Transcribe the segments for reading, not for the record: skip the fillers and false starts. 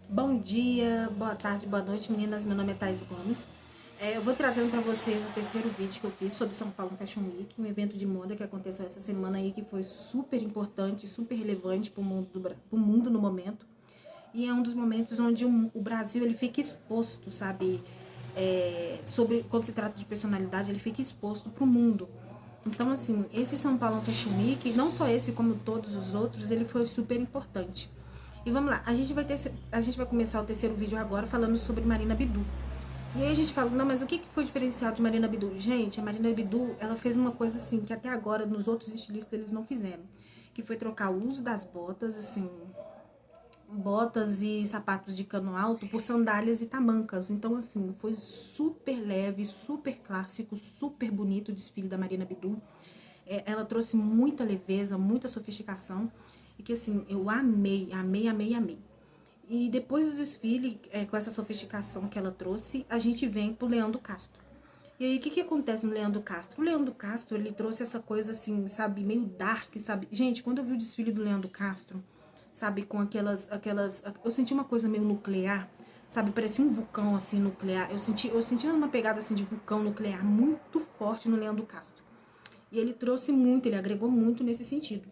Bom dia, boa tarde, boa noite, meninas. Meu nome é Thais Gomes. Eu vou trazendo para vocês o terceiro vídeo que eu fiz sobre São Paulo Fashion Week, um evento de moda que aconteceu essa semana aí, que foi super importante, super relevante para o mundo no momento. E é um dos momentos onde o Brasil ele fica exposto, sabe? Sobre quando se trata de personalidade, ele fica exposto para o mundo. Então, assim, esse São Paulo Fashion Week, não só esse, como todos os outros, ele foi super importante. E vamos lá, a gente vai começar o terceiro vídeo agora falando sobre Marina Bidu. E aí a gente fala, não, mas o que foi diferencial de Marina Bidu? Gente, a Marina Bidu, ela fez uma coisa assim, que até agora nos outros estilistas eles não fizeram. Que foi trocar o uso das botas, assim, botas e sapatos de cano alto por sandálias e tamancas. Então, assim, foi super leve, super clássico, super bonito o desfile da Marina Bidu. Ela trouxe muita leveza, muita sofisticação. E que, assim, eu amei, amei, amei, amei. E depois do desfile, com essa sofisticação que ela trouxe, a gente vem pro Leandro Castro. E aí, o que acontece no Leandro Castro? O Leandro Castro, ele trouxe essa coisa assim, sabe, meio dark, sabe? Gente, quando eu vi o desfile do Leandro Castro, sabe, com aquelas... Eu senti uma coisa meio nuclear, sabe? Parecia um vulcão, assim, nuclear. Eu senti uma pegada, assim, de vulcão nuclear muito forte no Leandro Castro. E ele trouxe muito, ele agregou muito nesse sentido.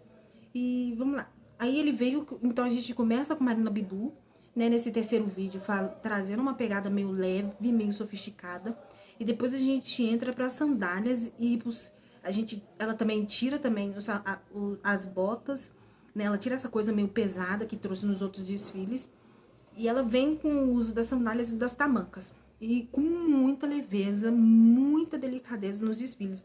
E vamos lá. Aí ele veio, então a gente começa com Marina Bidu, né, nesse terceiro vídeo, trazendo uma pegada meio leve, meio sofisticada. E depois a gente entra para sandálias e ela também tira também as botas, né? Ela tira essa coisa meio pesada que trouxe nos outros desfiles. E ela vem com o uso das sandálias e das tamancas. E com muita leveza, muita delicadeza nos desfiles.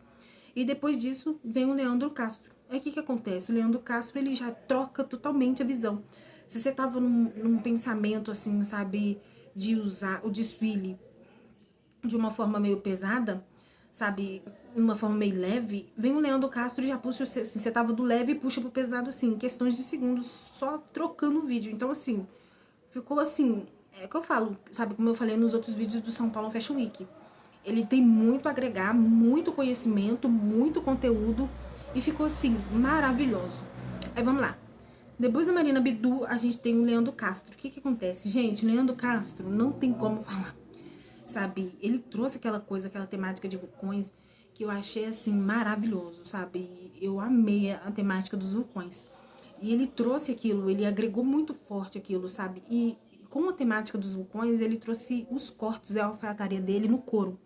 E depois disso vem o Leandro Castro. Aí o que acontece? O Leandro Castro ele já troca totalmente a visão. Se você tava num pensamento assim, sabe, de usar o desfile de uma forma meio pesada, sabe, uma forma meio leve, vem o Leandro Castro e já puxa, assim, você tava do leve e puxa pro pesado assim, em questões de segundos, só trocando o vídeo. Então assim, ficou assim, é o que eu falo, sabe, como eu falei nos outros vídeos do São Paulo Fashion Week. Ele tem muito a agregar, muito conhecimento, muito conteúdo e ficou assim, maravilhoso. Aí vamos lá. Depois da Marina Bidu, a gente tem o Leandro Castro. O que acontece? Gente, Leandro Castro não tem como falar, sabe? Ele trouxe aquela coisa, aquela temática de vulcões que eu achei assim maravilhoso, sabe? Eu amei a temática dos vulcões. E ele trouxe aquilo, ele agregou muito forte aquilo, sabe? E com a temática dos vulcões, ele trouxe os cortes e a alfaiataria dele no couro.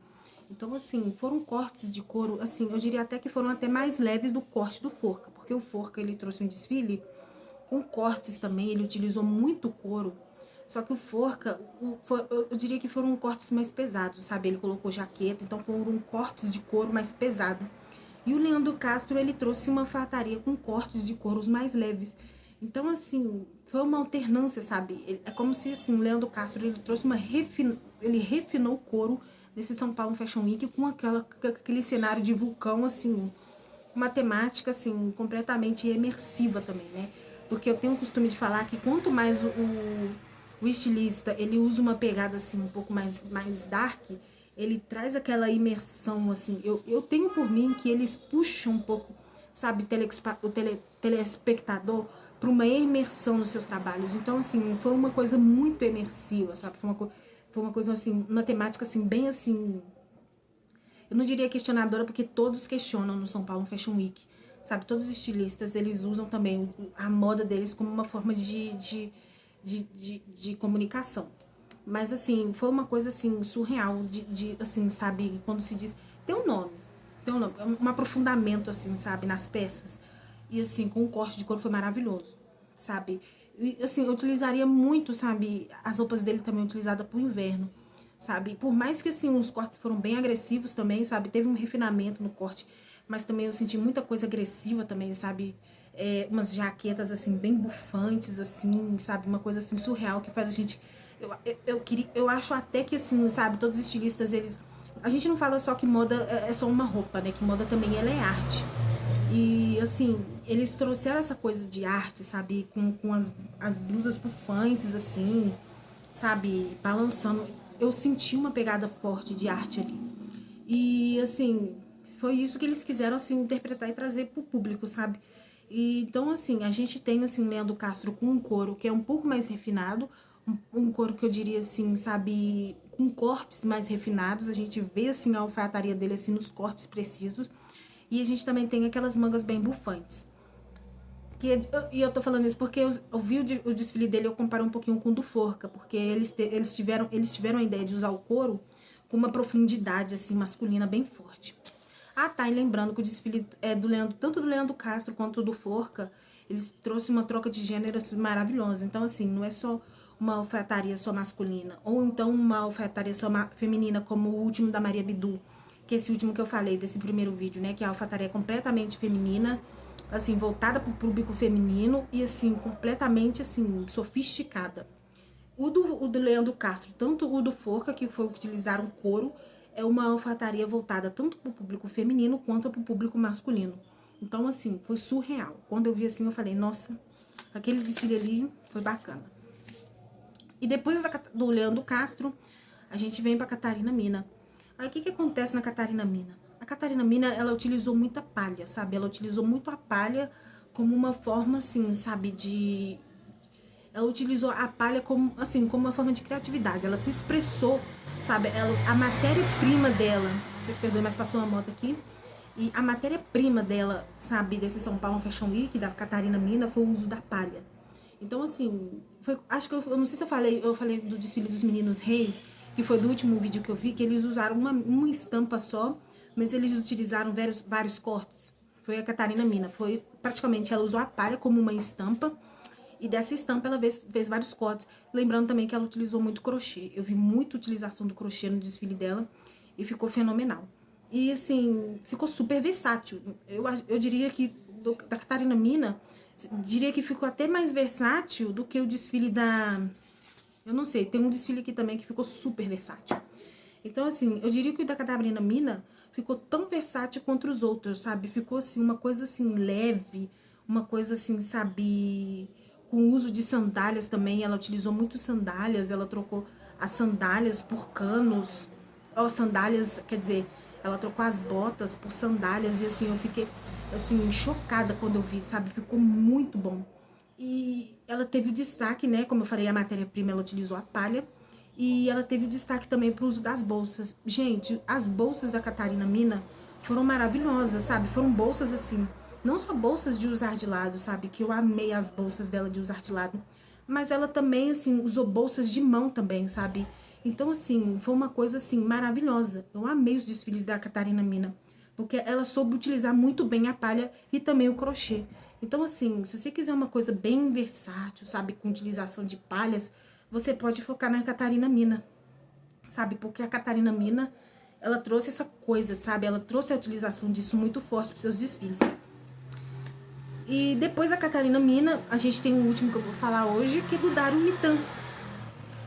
Então, assim, foram cortes de couro, assim, eu diria até que foram até mais leves do corte do Forca, porque o Forca, ele trouxe um desfile com cortes também, ele utilizou muito couro, só que o Forca, eu diria que foram cortes mais pesados, sabe? Ele colocou jaqueta, então foram cortes de couro mais pesado. E o Leandro Castro, ele trouxe uma fataria com cortes de couros mais leves. Então, assim, foi uma alternância, sabe? É como se, assim, o Leandro Castro, ele trouxe ele refinou o couro nesse São Paulo Fashion Week com aquele cenário de vulcão, assim, uma temática, assim, completamente imersiva também, né? Porque eu tenho o costume de falar que quanto mais o estilista, ele usa uma pegada, assim, um pouco mais dark, ele traz aquela imersão, assim. Eu tenho por mim que eles puxam um pouco, sabe, telespectador para uma imersão nos seus trabalhos. Então, assim, foi uma coisa muito imersiva, sabe? Foi uma coisa, assim, uma temática, assim, bem, assim, eu não diria questionadora, porque todos questionam no São Paulo Fashion Week. Sabe, todos os estilistas, eles usam também a moda deles como uma forma de comunicação. Mas, assim, foi uma coisa, assim, surreal, assim, sabe, quando se diz... Tem um nome, um aprofundamento, assim, sabe, nas peças. E, assim, com o corte de couro foi maravilhoso, sabe. E, assim, eu utilizaria muito, sabe, as roupas dele também utilizadas pro inverno, sabe? Por mais que, assim, os cortes foram bem agressivos também, sabe? Teve um refinamento no corte, mas também eu senti muita coisa agressiva também, sabe? Umas jaquetas, assim, bem bufantes, assim, sabe? Uma coisa, assim, surreal que faz a gente... Eu acho até que, assim, sabe? Todos os estilistas, eles... A gente não fala só que moda é só uma roupa, né? Que moda também, ela é arte. E, assim, eles trouxeram essa coisa de arte, sabe? Com as blusas bufantes, assim, sabe? Balançando. Eu senti uma pegada forte de arte ali. E, assim, foi isso que eles quiseram, assim, interpretar e trazer pro público, sabe? E, então, assim, a gente tem, assim, o Leandro Castro com um couro que é um pouco mais refinado, um couro que eu diria assim, sabe, com cortes mais refinados. A gente vê assim a alfaiataria dele assim nos cortes precisos. E a gente também tem aquelas mangas bem bufantes. E eu tô falando isso porque eu vi o desfile dele, eu comparo um pouquinho com o do Forca, porque eles tiveram a ideia de usar o couro com uma profundidade assim masculina bem forte. Ah, tá, e lembrando que o desfile é do Leandro, tanto do Leandro Castro quanto do Forca, eles trouxeram uma troca de gêneros maravilhosa. Então, assim, não é só uma alfaiataria só masculina, ou então uma alfaiataria só feminina, como o último da Maria Bidu, que é esse último que eu falei desse primeiro vídeo, né, que é a alfaiataria completamente feminina, assim, voltada para o público feminino e, assim, completamente, assim, sofisticada. O do Leandro Castro, tanto o do Forca, que foi utilizar um couro, é uma alfaiataria voltada tanto para o público feminino quanto para o público masculino. Então, assim, foi surreal. Quando eu vi assim, eu falei, nossa, aquele desfile ali foi bacana. E depois do Leandro Castro, a gente vem para Catarina Mina. Aí o que acontece na Catarina Mina? A Catarina Mina, ela utilizou muita palha, sabe? Ela utilizou muito a palha como uma forma, assim, sabe, de... Ela utilizou a palha como, assim, como uma forma de criatividade. Ela se expressou, sabe? A matéria-prima dela... Vocês perdoem, mas passou uma moto aqui. E a matéria-prima dela, sabe, desse São Paulo Fashion Week, da Catarina Mina, foi o uso da palha. Então, assim, acho que eu não sei se eu falei do desfile dos meninos reis, que foi do último vídeo que eu vi, que eles usaram uma estampa só, mas eles utilizaram vários cortes. Foi a Catarina Mina, foi praticamente, ela usou a palha como uma estampa, e dessa estampa ela fez vários cortes. Lembrando também que ela utilizou muito crochê. Eu vi muita utilização do crochê no desfile dela, e ficou fenomenal. E, assim, ficou super versátil. Eu diria que da Catarina Mina, diria que ficou até mais versátil do que o desfile da... Eu não sei, tem um desfile aqui também que ficou super versátil. Então, assim, eu diria que o da Catarina Mina ficou tão versátil quanto os outros, sabe? Ficou, assim, uma coisa, assim, leve, uma coisa, assim, sabe... Com o uso de sandálias também, ela utilizou muito sandálias, ela trocou as sandálias por canos, ou sandálias, quer dizer, ela trocou as botas por sandálias, e assim, eu fiquei, assim, chocada quando eu vi, sabe? Ficou muito bom. E ela teve o destaque, né? Como eu falei, a matéria-prima ela utilizou a palha. E ela teve o destaque também para o uso das bolsas. Gente, as bolsas da Catarina Mina foram maravilhosas, sabe? Foram bolsas assim, não só bolsas de usar de lado, sabe? Que eu amei as bolsas dela de usar de lado. Mas ela também, assim, usou bolsas de mão também, sabe? Então, assim, foi uma coisa, assim, maravilhosa. Eu amei os desfiles da Catarina Mina. Porque ela soube utilizar muito bem a palha e também o crochê. Então, assim, se você quiser uma coisa bem versátil, sabe, com utilização de palhas, você pode focar na Catarina Mina, sabe? Porque a Catarina Mina, ela trouxe essa coisa, sabe? Ela trouxe a utilização disso muito forte para seus desfiles. E depois da Catarina Mina, a gente tem o último que eu vou falar hoje, que é do Dario Mitan.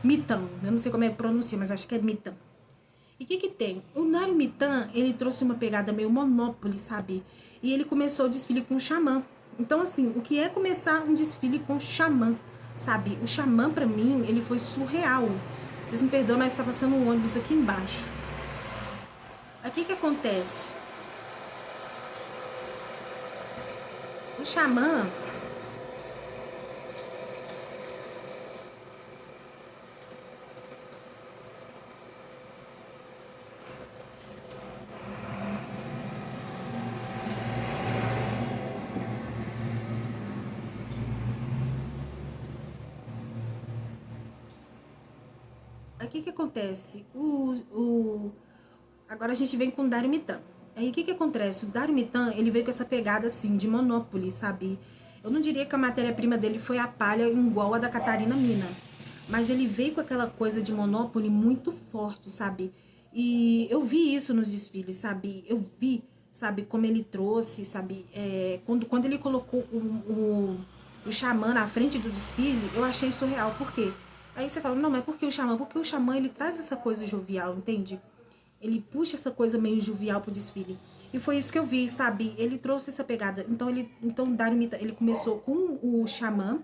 Mitan, eu não sei como é que pronuncia, mas acho que é Mitan. E o que tem? O Dario Mitan, ele trouxe uma pegada meio Monopoly, sabe? E ele começou o desfile com o xamã. Então, assim, o que é começar um desfile com xamã, sabe? O xamã, pra mim, ele foi surreal. Vocês me perdoam, mas tá passando um ônibus aqui embaixo. Aqui que acontece? O xamã, aqui que acontece? Agora a gente vem com o Dario Mitan. Aí o que acontece? O Dario Mitan, ele veio com essa pegada assim de Monopoly, sabe? Eu não diria que a matéria-prima dele foi a palha igual a da Catarina Mina, mas ele veio com aquela coisa de Monopoly muito forte, sabe? E eu vi isso nos desfiles, sabe? Eu vi, sabe, como ele trouxe, sabe? Quando ele colocou o xamã na frente do desfile, eu achei surreal. Por quê? Aí você fala, não, mas por que o xamã? Porque o xamã, ele traz essa coisa jovial, entende? Ele puxa essa coisa meio jovial pro desfile. E foi isso que eu vi, sabe? Ele trouxe essa pegada. Então Dario Mita, ele começou com o xamã,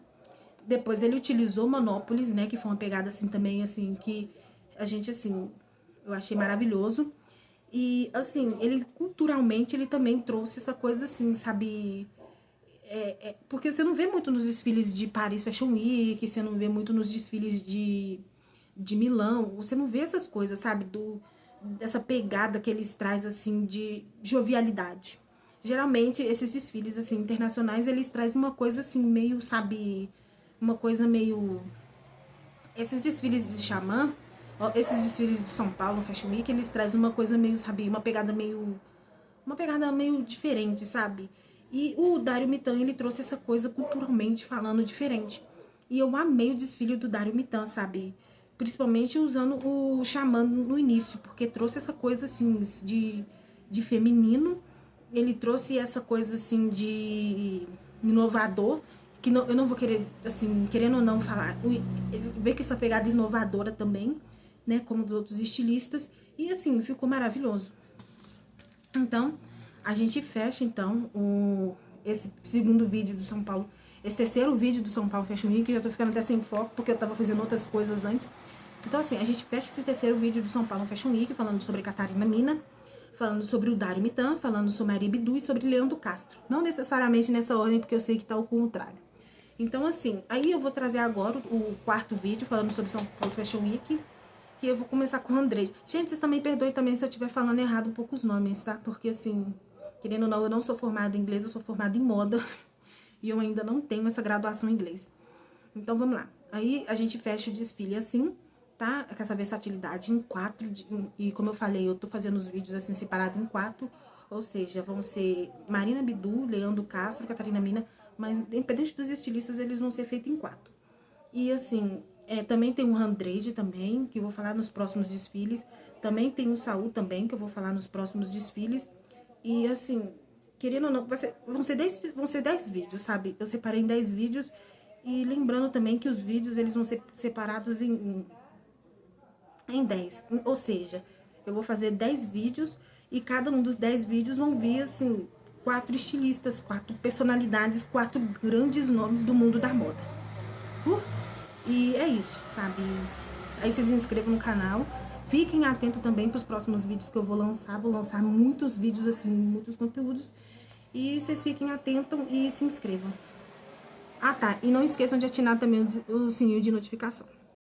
depois ele utilizou Monópolis, né? Que foi uma pegada assim também, assim, que a gente, assim, eu achei maravilhoso. E, assim, ele culturalmente, ele também trouxe essa coisa assim, sabe? Porque você não vê muito nos desfiles de Paris Fashion Week, você não vê muito nos desfiles de Milão, você não vê essas coisas, sabe? Dessa pegada que eles trazem, assim, de jovialidade. Geralmente, esses desfiles, assim, internacionais, eles trazem uma coisa, assim, meio, sabe? Uma coisa meio... Esses desfiles de Xamã, esses desfiles de São Paulo, Fashion Week, eles trazem uma coisa meio, sabe? Uma pegada meio diferente, sabe? E o Dário Mittan, ele trouxe essa coisa culturalmente falando diferente. E eu amei o desfile do Dário Mittan, sabe? Principalmente usando o xamã no início, porque trouxe essa coisa, assim, de feminino. Ele trouxe essa coisa, assim, de inovador, que não, eu não vou querer, assim, querendo ou não falar, ele veio com essa pegada inovadora também, né, como dos outros estilistas, e assim, ficou maravilhoso. Então, a gente fecha, então, esse segundo vídeo do São Paulo, esse terceiro vídeo do São Paulo Fashion Week, que já tô ficando até sem foco, porque eu tava fazendo outras coisas antes. Então, assim, a gente fecha esse terceiro vídeo do São Paulo Fashion Week, falando sobre Catarina Mina, falando sobre o Dário Mittan, falando sobre Maria Bidu e sobre Leandro Castro. Não necessariamente nessa ordem, porque eu sei que tá ao contrário. Então, assim, aí eu vou trazer agora o quarto vídeo, falando sobre São Paulo Fashion Week, que eu vou começar com o André. Gente, vocês também perdoem também se eu estiver falando errado um pouco os nomes, tá? Porque, assim, querendo ou não, eu não sou formada em inglês, eu sou formada em moda. E eu ainda não tenho essa graduação em inglês. Então, vamos lá. Aí, a gente fecha o desfile assim, tá? Com essa versatilidade em 4. E, como eu falei, eu tô fazendo os vídeos, assim, separados em 4. Ou seja, vão ser Marina Bidu, Leandro Castro, Catarina Mina. Mas, independente dos estilistas, eles vão ser feitos em 4. E, assim, também tem o Handrede também, que eu vou falar nos próximos desfiles. Também tem o Saul também, que eu vou falar nos próximos desfiles. E, assim, querendo ou não, vão ser 10 vídeos, sabe? Eu separei em 10 vídeos. E lembrando também que os vídeos, eles vão ser separados em 10. Ou seja, eu vou fazer 10 vídeos e cada um dos 10 vídeos vão vir, assim, 4 estilistas, 4 personalidades, 4 grandes nomes do mundo da moda. E é isso, sabe? Aí vocês se inscrevam no canal. Fiquem atentos também para os próximos vídeos que eu vou lançar. Vou lançar muitos vídeos, assim, muitos conteúdos. E vocês fiquem atentos e se inscrevam. Ah, tá. E não esqueçam de ativar também o sininho de notificação.